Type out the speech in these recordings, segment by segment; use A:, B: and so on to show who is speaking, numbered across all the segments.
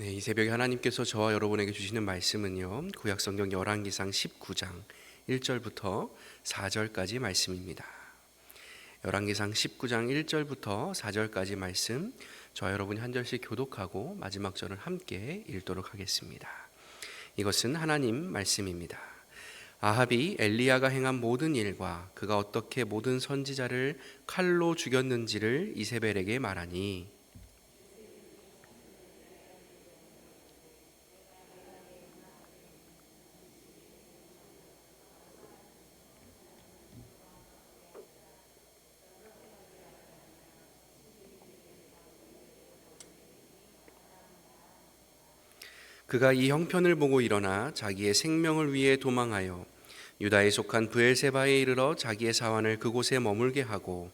A: 네, 이 새벽에 하나님께서 저와 여러분에게 주시는 말씀은요, 구약성경 열왕기상 19장 1절부터 4절까지 말씀입니다. 열왕기상 19장 1절부터 4절까지 말씀, 저와 여러분이 한 절씩 교독하고 마지막 절을 함께 읽도록 하겠습니다. 이것은 하나님 말씀입니다. 아합이 엘리야가 행한 모든 일과 그가 어떻게 모든 선지자를 칼로 죽였는지를 이세벨에게 말하니, 그가 이 형편을 보고 일어나 자기의 생명을 위해 도망하여 유다에 속한 브엘세바에 이르러 자기의 사환을 그곳에 머물게 하고,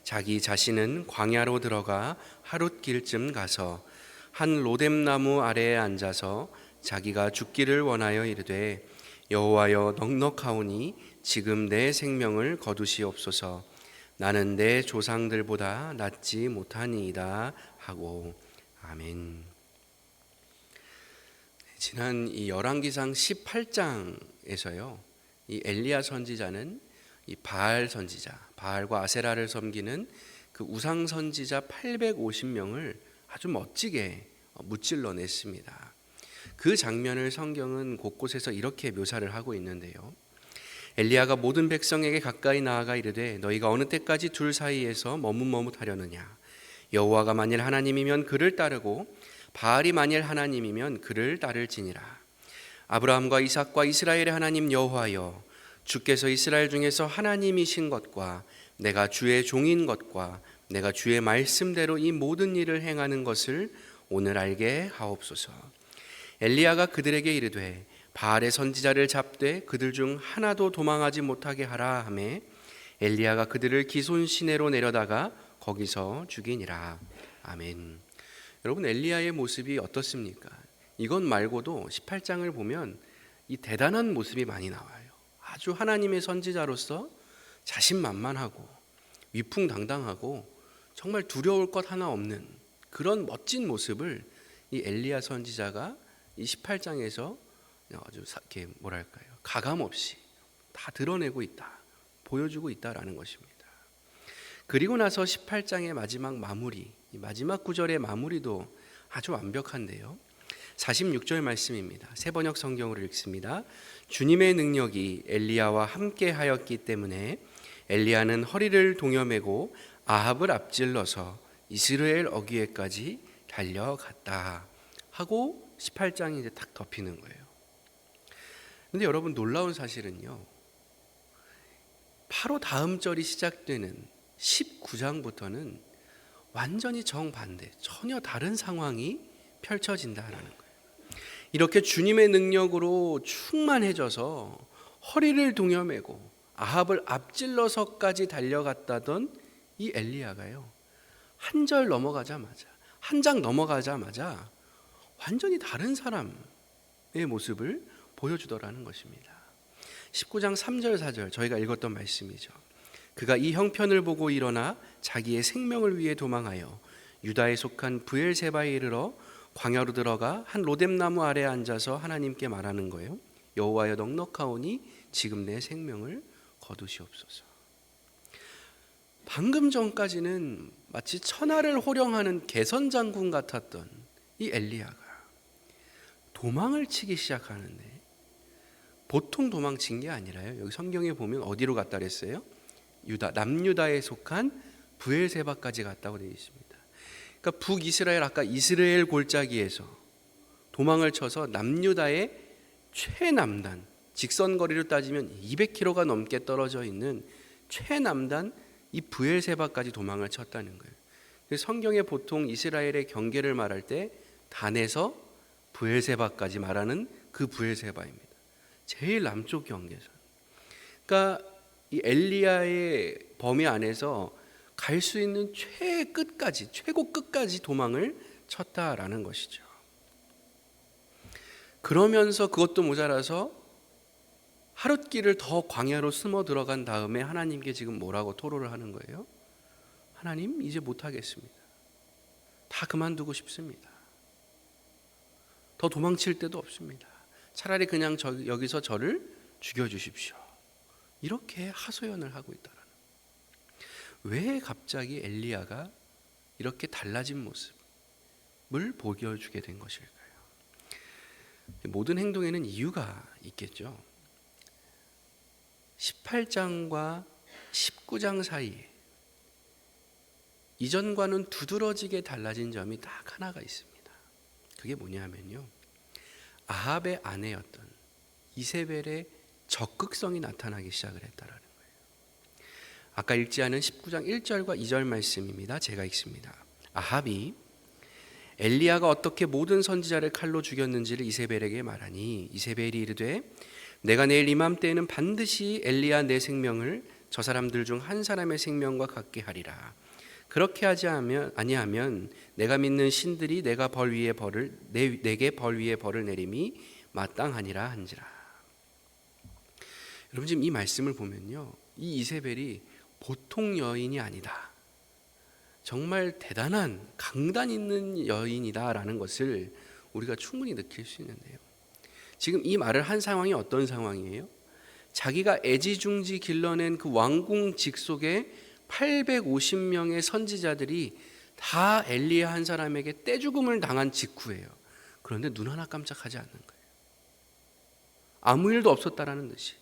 A: 자기 자신은 광야로 들어가 하룻길쯤 가서 한 로뎀나무 아래에 앉아서 자기가 죽기를 원하여 이르되, 여호와여, 넉넉하오니 지금 내 생명을 거두시옵소서. 나는 내 조상들보다 낫지 못하니이다 하고. 아멘. 지난 이 열왕기상 18장에서요, 이 엘리야 선지자는 이 바알 선지자, 바알과 아세라를 섬기는 그 우상 선지자 850명을 아주 멋지게 무찔러 냈습니다. 그 장면을 성경은 곳곳에서 이렇게 묘사를 하고 있는데요. 엘리야가 모든 백성에게 가까이 나아가 이르되, 너희가 어느 때까지 둘 사이에서 머뭇머뭇하려느냐. 여호와가 만일 하나님이면 그를 따르고 바알이 만일 하나님이면 그를 따를지니라. 아브라함과 이삭과 이스라엘의 하나님 여호와여, 주께서 이스라엘 중에서 하나님이신 것과 내가 주의 종인 것과 내가 주의 말씀대로 이 모든 일을 행하는 것을 오늘 알게 하옵소서. 엘리야가 그들에게 이르되, 바알의 선지자를 잡되 그들 중 하나도 도망하지 못하게 하라 하매, 엘리야가 그들을 기손 시내로 내려다가 거기서 죽이니라. 아멘. 여러분, 엘리야의 모습이 어떻습니까? 이것 말고도 18장을 보면 이 대단한 모습이 많이 나와요. 아주 하나님의 선지자로서 자신만만하고 위풍당당하고 정말 두려울 것 하나 없는 그런 멋진 모습을 이 엘리야 선지자가 이 18장에서 아주 이렇게 뭐랄까요, 가감없이 다 드러내고 있다, 보여주고 있다라는 것입니다. 그리고 나서 18장의 마지막 마무리, 이 마지막 구절의 마무리도 아주 완벽한데요. 46절 말씀입니다. 새번역 성경으로 읽습니다. 주님의 능력이 엘리야와 함께 하였기 때문에 엘리야는 허리를 동여매고 아합을 앞질러서 이스라엘 어귀에까지 달려갔다 하고 18장이 이제 딱 덮이는 거예요. 그런데 여러분, 놀라운 사실은요, 바로 다음 절이 시작되는 19장부터는 완전히 정반대, 전혀 다른 상황이 펼쳐진다라는 거예요. 이렇게 주님의 능력으로 충만해져서 허리를 동여매고 아합을 앞질러서까지 달려갔다던 이 엘리야가요, 한 절 넘어가자마자, 한 장 넘어가자마자 완전히 다른 사람의 모습을 보여주더라는 것입니다. 19장 3절 4절 저희가 읽었던 말씀이죠. 그가 이 형편을 보고 일어나 자기의 생명을 위해 도망하여 유다에 속한 브엘세바에 이르러 광야로 들어가 한 로뎀나무 아래에 앉아서 하나님께 말하는 거예요. 여호와여, 넉넉하오니 지금 내 생명을 거두시옵소서. 방금 전까지는 마치 천하를 호령하는 개선장군 같았던 이 엘리야가 도망을 치기 시작하는데, 보통 도망친 게 아니라요, 여기 성경에 보면 어디로 갔다 그랬어요? 유다, 남유다에 속한 브엘세바까지 갔다고 되어 있습니다. 그러니까 북이스라엘, 아까 이스라엘 골짜기에서 도망을 쳐서 남유다의 최남단, 직선거리로 따지면 200km가 넘게 떨어져 있는 최남단 이 브엘세바까지 도망을 쳤다는 거예요. 그래서 성경에 보통 이스라엘의 경계를 말할 때 단에서 브엘세바까지 말하는 그 브엘세바입니다. 제일 남쪽 경계선. 그러니까 이 엘리야의 범위 안에서 갈 수 있는 최끝까지, 최고 끝까지 도망을 쳤다라는 것이죠. 그러면서 그것도 모자라서 하룻길을 더 광야로 숨어 들어간 다음에 하나님께 지금 뭐라고 토로를 하는 거예요? 하나님, 이제 못하겠습니다. 다 그만두고 싶습니다. 더 도망칠 데도 없습니다. 차라리 그냥 여기서 저를 죽여주십시오. 이렇게 하소연을 하고 있다라는. 왜 갑자기 엘리야가 이렇게 달라진 모습을 보여주게 된 것일까요? 모든 행동에는 이유가 있겠죠. 18장과 19장 사이에 이전과는 두드러지게 달라진 점이 딱 하나가 있습니다. 그게 뭐냐면요, 아합의 아내였던 이세벨의 적극성이 나타나기 시작을 했다라는 거예요. 아까 읽지 않은 19장 1절과 2절 말씀입니다. 제가 읽습니다. 아합이 엘리야가 어떻게 모든 선지자를 칼로 죽였는지를 이세벨에게 말하니 이세벨이 이르되 내가 내일 이맘때에는 반드시 엘리야 내 생명을 저 사람들 중 한 사람의 생명과 같게 하리라. 그렇게 하지 아니하면 내가 믿는 신들이 내게 벌 위에 벌을 내림이 마땅하니라 한지라. 여러분, 지금 이 말씀을 보면요, 이 이세벨이 보통 여인이 아니다, 정말 대단한 강단 있는 여인이다라는 것을 우리가 충분히 느낄 수 있는데요, 지금 이 말을 한 상황이 어떤 상황이에요? 자기가 애지중지 길러낸 그 왕궁 직속에 850명의 선지자들이 다 엘리야 한 사람에게 떼죽음을 당한 직후예요. 그런데 눈 하나 깜짝하지 않는 거예요. 아무 일도 없었다라는 듯이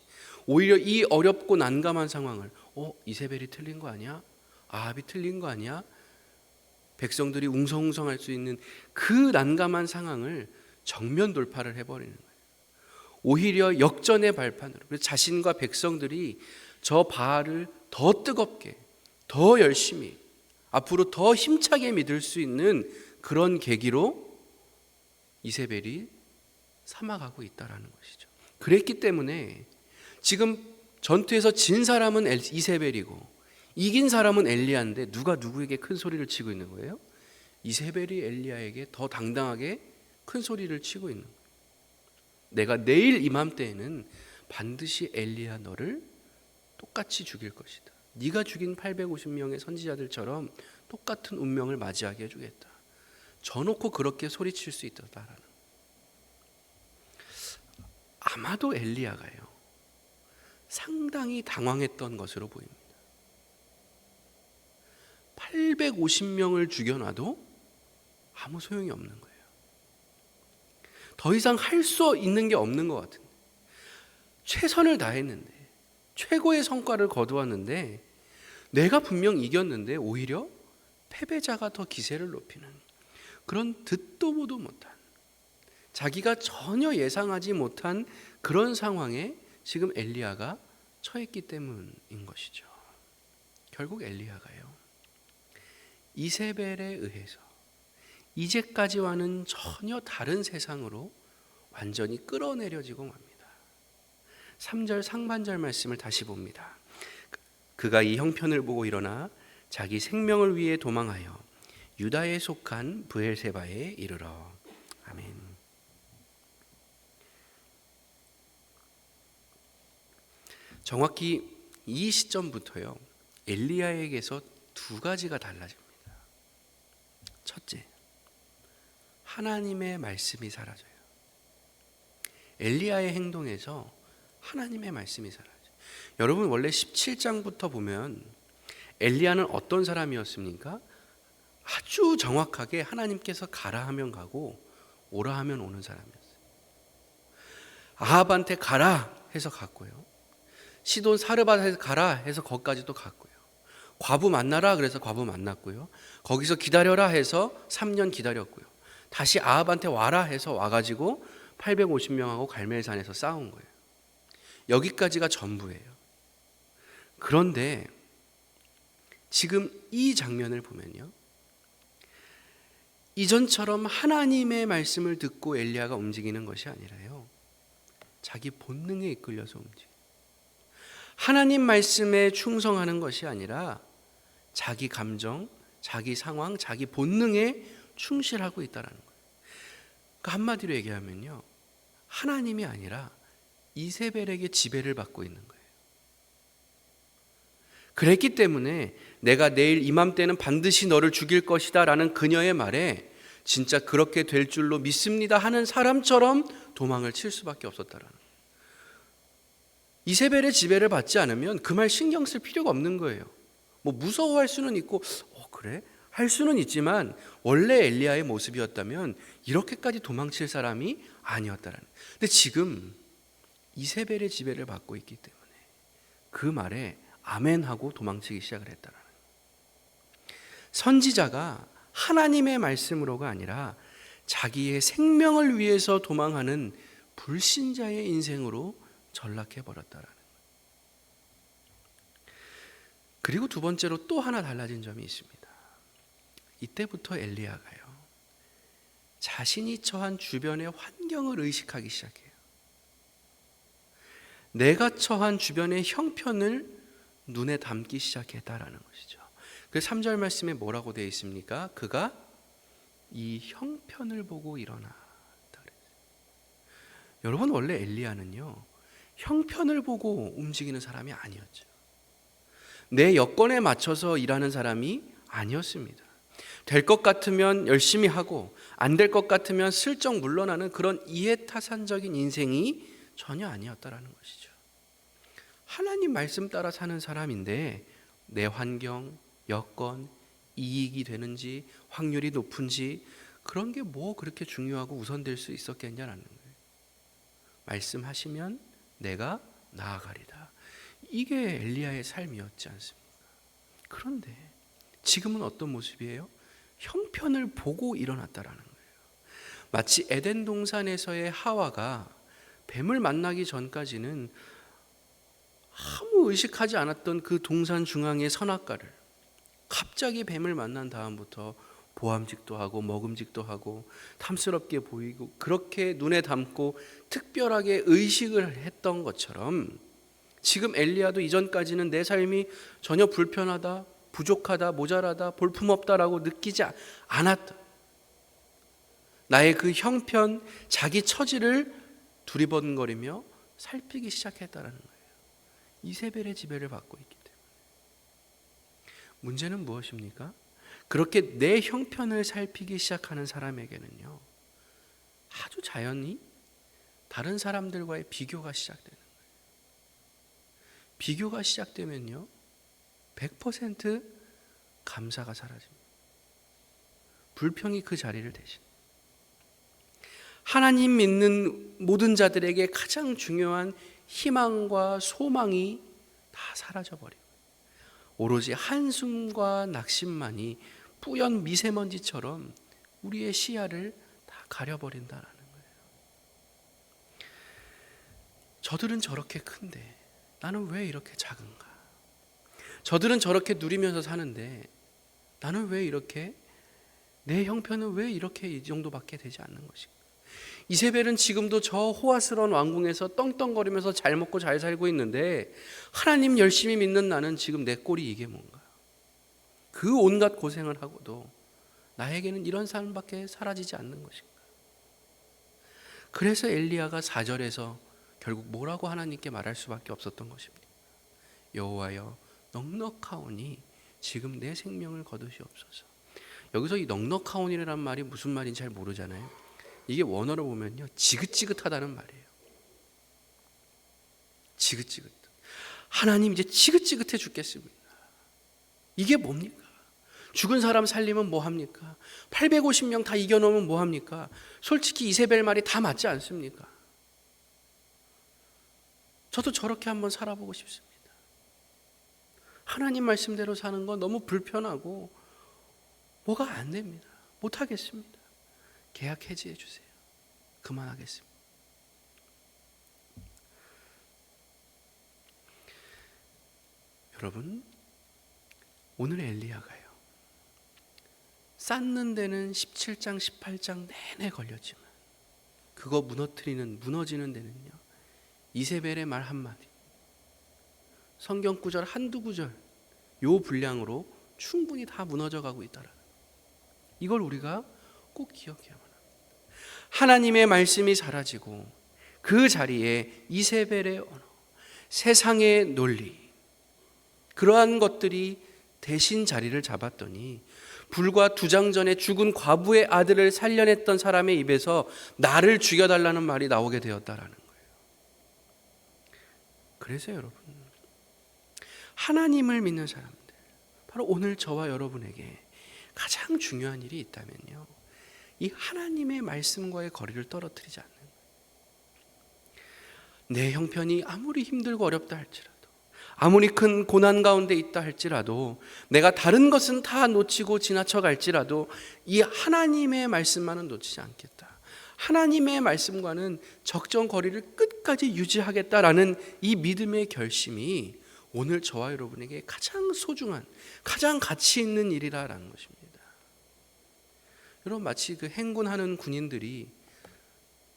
A: 오히려 이 어렵고 난감한 상황을 이세벨이 틀린 거 아니야? 아합이 틀린 거 아니야? 백성들이 웅성웅성할 수 있는 그 난감한 상황을 정면 돌파를 해버리는 거예요. 오히려 역전의 발판으로, 그래서 자신과 백성들이 저 바알을 더 뜨겁게, 더 열심히, 앞으로 더 힘차게 믿을 수 있는 그런 계기로 이세벨이 삼아가고 있다라는 것이죠. 그랬기 때문에 지금 전투에서 진 사람은 이세벨이고 이긴 사람은 엘리야인데 누가 누구에게 큰 소리를 치고 있는 거예요? 이세벨이 엘리야에게 더 당당하게 큰 소리를 치고 있는 거예요. 내가 내일 이맘때에는 반드시 엘리야 너를 똑같이 죽일 것이다. 네가 죽인 850명의 선지자들처럼 똑같은 운명을 맞이하게 해주겠다. 저놓고 그렇게 소리칠 수 있다라는. 아마도 엘리야가요, 상당히 당황했던 것으로 보입니다. 850명을 죽여놔도 아무 소용이 없는 거예요. 더 이상 할 수 있는 게 없는 것 같은데, 최선을 다했는데, 최고의 성과를 거두었는데, 내가 분명 이겼는데 오히려 패배자가 더 기세를 높이는 그런 듣도 보도 못한, 자기가 전혀 예상하지 못한 그런 상황에 지금 엘리야가 처했기 때문인 것이죠. 결국 엘리야가요, 이세벨에 의해서 이제까지와는 전혀 다른 세상으로 완전히 끌어내려지고 맙니다. 3절 상반절 말씀을 다시 봅니다. 그가 이 형편을 보고 일어나 자기 생명을 위해 도망하여 유다에 속한 브엘세바에 이르러. 아멘. 정확히 이 시점부터요, 엘리야에게서 두 가지가 달라집니다. 첫째, 하나님의 말씀이 사라져요. 엘리야의 행동에서 하나님의 말씀이 사라져요. 여러분, 원래 17장부터 보면 엘리야는 어떤 사람이었습니까? 아주 정확하게 하나님께서 가라 하면 가고 오라 하면 오는 사람이었어요. 아합한테 가라 해서 갔고요, 시돈 사르밧에서 가라 해서 거기까지도 갔고요, 과부 만나라 그래서 과부 만났고요, 거기서 기다려라 해서 3년 기다렸고요, 다시 아합한테 와라 해서 와가지고 850명하고 갈멜산에서 싸운 거예요. 여기까지가 전부예요. 그런데 지금 이 장면을 보면요, 이전처럼 하나님의 말씀을 듣고 엘리야가 움직이는 것이 아니라요, 자기 본능에 이끌려서 움직여요. 하나님 말씀에 충성하는 것이 아니라 자기 감정, 자기 상황, 자기 본능에 충실하고 있다는 거예요. 그러니까 한마디로 얘기하면요, 하나님이 아니라 이세벨에게 지배를 받고 있는 거예요. 그랬기 때문에 내가 내일 이맘때는 반드시 너를 죽일 것이다 라는 그녀의 말에 진짜 그렇게 될 줄로 믿습니다 하는 사람처럼 도망을 칠 수밖에 없었다라는 거예요. 이세벨의 지배를 받지 않으면 그 말 신경 쓸 필요가 없는 거예요. 뭐 무서워할 수는 있고 그래? 할 수는 있지만 원래 엘리야의 모습이었다면 이렇게까지 도망칠 사람이 아니었다라는 거예요. 근데 지금 이세벨의 지배를 받고 있기 때문에 그 말에 아멘하고 도망치기 시작을 했다라는 거예요. 선지자가 하나님의 말씀으로가 아니라 자기의 생명을 위해서 도망하는 불신자의 인생으로 전락해 버렸다라는 거예요. 그리고 두 번째로 또 하나 달라진 점이 있습니다. 이때부터 엘리야가요, 자신이 처한 주변의 환경을 의식하기 시작해요. 내가 처한 주변의 형편을 눈에 담기 시작했다라는 것이죠. 그 3절 말씀에 뭐라고 되어 있습니까? 그가 이 형편을 보고 일어나. 여러분, 원래 엘리야는요, 형편을 보고 움직이는 사람이 아니었죠. 내 여건에 맞춰서 일하는 사람이 아니었습니다. 될 것 같으면 열심히 하고 안 될 것 같으면 슬쩍 물러나는 그런 이해타산적인 인생이 전혀 아니었다라는 것이죠. 하나님 말씀 따라 사는 사람인데 내 환경, 여건, 이익이 되는지 확률이 높은지 그런 게 뭐 그렇게 중요하고 우선될 수 있었겠냐라는 거예요. 말씀하시면 내가 나아가리다. 이게 엘리야의 삶이었지 않습니까? 그런데 지금은 어떤 모습이에요? 형편을 보고 일어났다라는 거예요. 마치 에덴 동산에서의 하와가 뱀을 만나기 전까지는 아무 의식하지 않았던 그 동산 중앙의 선악과를 갑자기 뱀을 만난 다음부터 보암직도 하고 먹음직도 하고 탐스럽게 보이고 그렇게 눈에 담고 특별하게 의식을 했던 것처럼 지금 엘리야도 이전까지는 내 삶이 전혀 불편하다, 부족하다, 모자라다, 볼품없다라고 느끼지 않았다. 나의 그 형편, 자기 처지를 두리번거리며 살피기 시작했다는 거예요. 이세벨의 지배를 받고 있기 때문에. 문제는 무엇입니까? 그렇게 내 형편을 살피기 시작하는 사람에게는요, 아주 자연히 다른 사람들과의 비교가 시작되는 거예요. 비교가 시작되면요, 100% 감사가 사라집니다. 불평이 그 자리를 대신. 하나님 믿는 모든 자들에게 가장 중요한 희망과 소망이 다 사라져버리고 오로지 한숨과 낙심만이 뿌연 미세먼지처럼 우리의 시야를 다 가려버린다는 거예요. 저들은 저렇게 큰데 나는 왜 이렇게 작은가? 저들은 저렇게 누리면서 사는데 나는 왜 이렇게, 내 형편은 왜 이렇게 이 정도밖에 되지 않는 것인가? 이세벨은 지금도 저 호화스러운 왕궁에서 떵떵거리면서 잘 먹고 잘 살고 있는데 하나님 열심히 믿는 나는 지금 내 꼴이 이게 뭔가? 그 온갖 고생을 하고도 나에게는 이런 삶밖에 사라지지 않는 것인가? 그래서 엘리야가 4절에서 결국 뭐라고 하나님께 말할 수밖에 없었던 것입니다. 여호와여, 넉넉하오니 지금 내 생명을 거두시옵소서. 여기서 이 넉넉하오니라는 말이 무슨 말인지 잘 모르잖아요. 이게 원어로 보면요, 지긋지긋하다는 말이에요. 지긋지긋. 하나님 이제 지긋지긋해 죽겠습니다. 이게 뭡니까? 죽은 사람 살리면 뭐합니까? 850명 다 이겨놓으면 뭐합니까? 솔직히 이세벨 말이 다 맞지 않습니까? 저도 저렇게 한번 살아보고 싶습니다. 하나님 말씀대로 사는 건 너무 불편하고 뭐가 안 됩니다. 못하겠습니다. 계약 해지해 주세요. 그만하겠습니다. 여러분, 오늘 엘리야가요, 쌓는 데는 17장 18장 내내 걸렸지만 그거 무너지는 데는요, 이세벨의 말 한마디, 성경 구절 한두 구절, 요 분량으로 충분히 다 무너져가고 있다라는, 이걸 우리가 꼭 기억해야만 합니다. 하나님의 말씀이 사라지고 그 자리에 이세벨의 언어, 세상의 논리, 그러한 것들이 대신 자리를 잡았더니 불과 2장 전에 죽은 과부의 아들을 살려냈던 사람의 입에서 나를 죽여달라는 말이 나오게 되었다라는 거예요. 그래서 여러분, 하나님을 믿는 사람들, 바로 오늘 저와 여러분에게 가장 중요한 일이 있다면요, 이 하나님의 말씀과의 거리를 떨어뜨리지 않는 거예요. 내 형편이 아무리 힘들고 어렵다 할지라도, 아무리 큰 고난 가운데 있다 할지라도, 내가 다른 것은 다 놓치고 지나쳐 갈지라도 이 하나님의 말씀만은 놓치지 않겠다. 하나님의 말씀과는 적정 거리를 끝까지 유지하겠다라는 이 믿음의 결심이 오늘 저와 여러분에게 가장 소중한, 가장 가치 있는 일이라는 것입니다. 여러분, 마치 그 행군하는 군인들이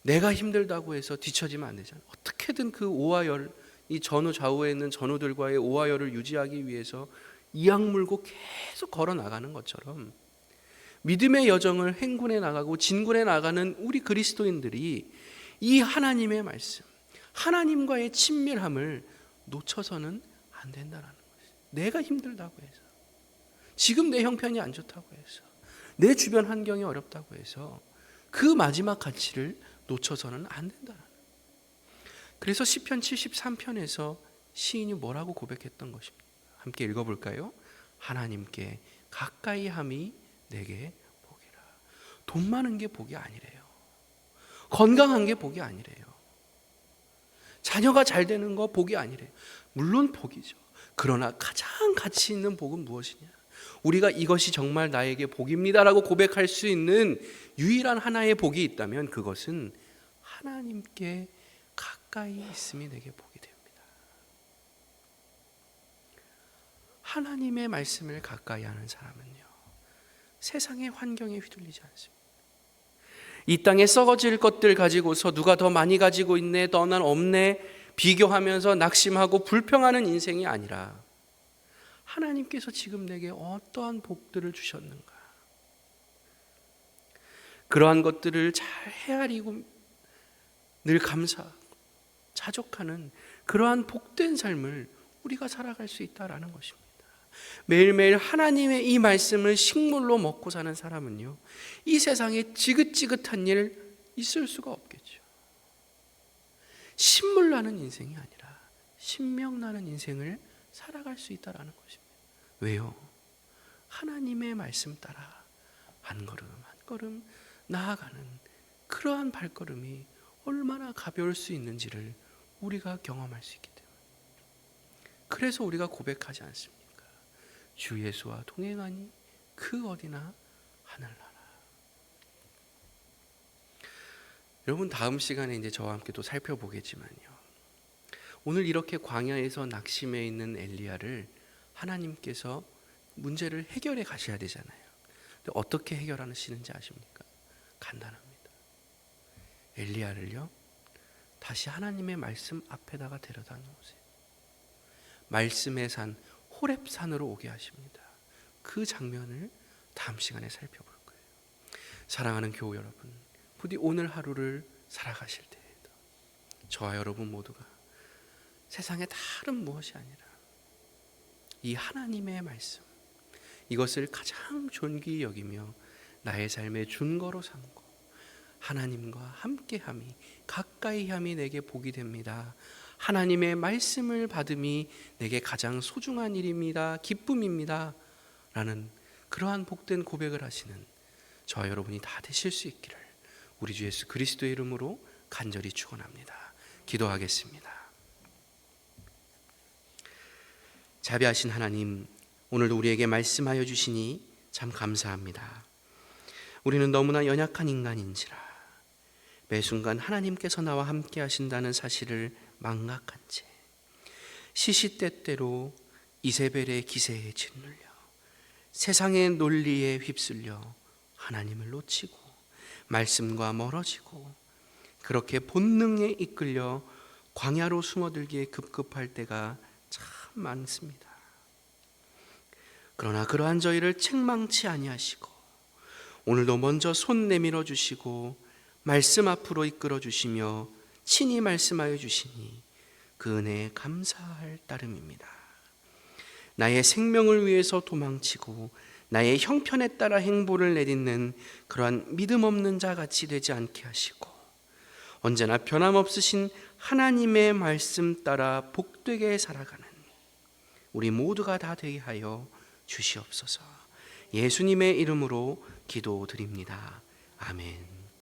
A: 내가 힘들다고 해서 뒤처지면 안 되잖아요. 어떻게든 그 오하열, 이 전후 좌우에 있는 전우들과의 오하열을 유지하기 위해서 이악 물고 계속 걸어 나가는 것처럼 믿음의 여정을 행군해 나가고 진군해 나가는 우리 그리스도인들이 이 하나님의 말씀, 하나님과의 친밀함을 놓쳐서는 안 된다는 것이죠. 내가 힘들다고 해서, 지금 내 형편이 안 좋다고 해서, 내 주변 환경이 어렵다고 해서 그 마지막 가치를 놓쳐서는 안 된다는. 그래서 시편 73편에서 시인이 뭐라고 고백했던 것입니까? 함께 읽어볼까요? 하나님께 가까이 함이 내게 복이라. 돈 많은 게 복이 아니래요. 건강한 게 복이 아니래요. 자녀가 잘 되는 거 복이 아니래요. 물론 복이죠. 그러나 가장 가치 있는 복은 무엇이냐? 우리가 이것이 정말 나에게 복입니다라고 고백할 수 있는 유일한 하나의 복이 있다면 그것은 하나님께 가까이 있음이 내게 복이 됩니다. 하나님의 말씀을 가까이 하는 사람은요, 세상의 환경에 휘둘리지 않습니다. 이 땅에 썩어질 것들 가지고서 누가 더 많이 가지고 있네, 더 난 없네 비교하면서 낙심하고 불평하는 인생이 아니라 하나님께서 지금 내게 어떠한 복들을 주셨는가, 그러한 것들을 잘 헤아리고 늘 감사하고 자족하는 그러한 복된 삶을 우리가 살아갈 수 있다라는 것입니다. 매일매일 하나님의 이 말씀을 식물로 먹고 사는 사람은요, 이 세상에 지긋지긋한 일 있을 수가 없겠죠. 신물 나는 인생이 아니라 신명 나는 인생을 살아갈 수 있다라는 것입니다. 왜요? 하나님의 말씀 따라 한 걸음 한 걸음 나아가는 그러한 발걸음이 얼마나 가벼울 수 있는지를 우리가 경험할 수 있기 때문에, 그래서 우리가 고백하지 않습니까? 주 예수와 동행하니 그 어디나 하늘나라. 여러분, 다음 시간에 이제 저와 함께 또 살펴보겠지만요, 오늘 이렇게 광야에서 낙심해 있는 엘리야를 하나님께서 문제를 해결해 가셔야 되잖아요. 근데 어떻게 해결하시는지 아십니까? 간단합니다. 엘리야를요, 다시 하나님의 말씀 앞에다가 데려다 놓으세요. 말씀의 산 호렙산으로 오게 하십니다. 그 장면을 다음 시간에 살펴볼 거예요. 사랑하는 교우 여러분, 부디 오늘 하루를 살아가실 때에도 저와 여러분 모두가 세상의 다른 무엇이 아니라 이 하나님의 말씀, 이것을 가장 존귀히 여기며 나의 삶의 준거로 삼고 하나님과 함께함이, 가까이함이 내게 복이 됩니다. 하나님의 말씀을 받음이 내게 가장 소중한 일입니다. 기쁨입니다. 라는 그러한 복된 고백을 하시는 저와 여러분이 다 되실 수 있기를 우리 주 예수 그리스도의 이름으로 간절히 축원합니다. 기도하겠습니다. 자비하신 하나님, 오늘도 우리에게 말씀하여 주시니 참 감사합니다. 우리는 너무나 연약한 인간인지라 매 순간 하나님께서 나와 함께 하신다는 사실을 망각한 채 시시때때로 이세벨의 기세에 짓눌려 세상의 논리에 휩쓸려 하나님을 놓치고 말씀과 멀어지고 그렇게 본능에 이끌려 광야로 숨어들기에 급급할 때가 참 많습니다. 그러나 그러한 저희를 책망치 아니하시고 오늘도 먼저 손 내밀어 주시고 말씀 앞으로 이끌어 주시며 친히 말씀하여 주시니 그 은혜에 감사할 따름입니다. 나의 생명을 위해서 도망치고 나의 형편에 따라 행보를 내딛는 그러한 믿음 없는 자 같이 되지 않게 하시고 언제나 변함없으신 하나님의 말씀 따라 복되게 살아가는 우리 모두가 다 되게 하여 주시옵소서. 예수님의 이름으로 기도드립니다. 아멘.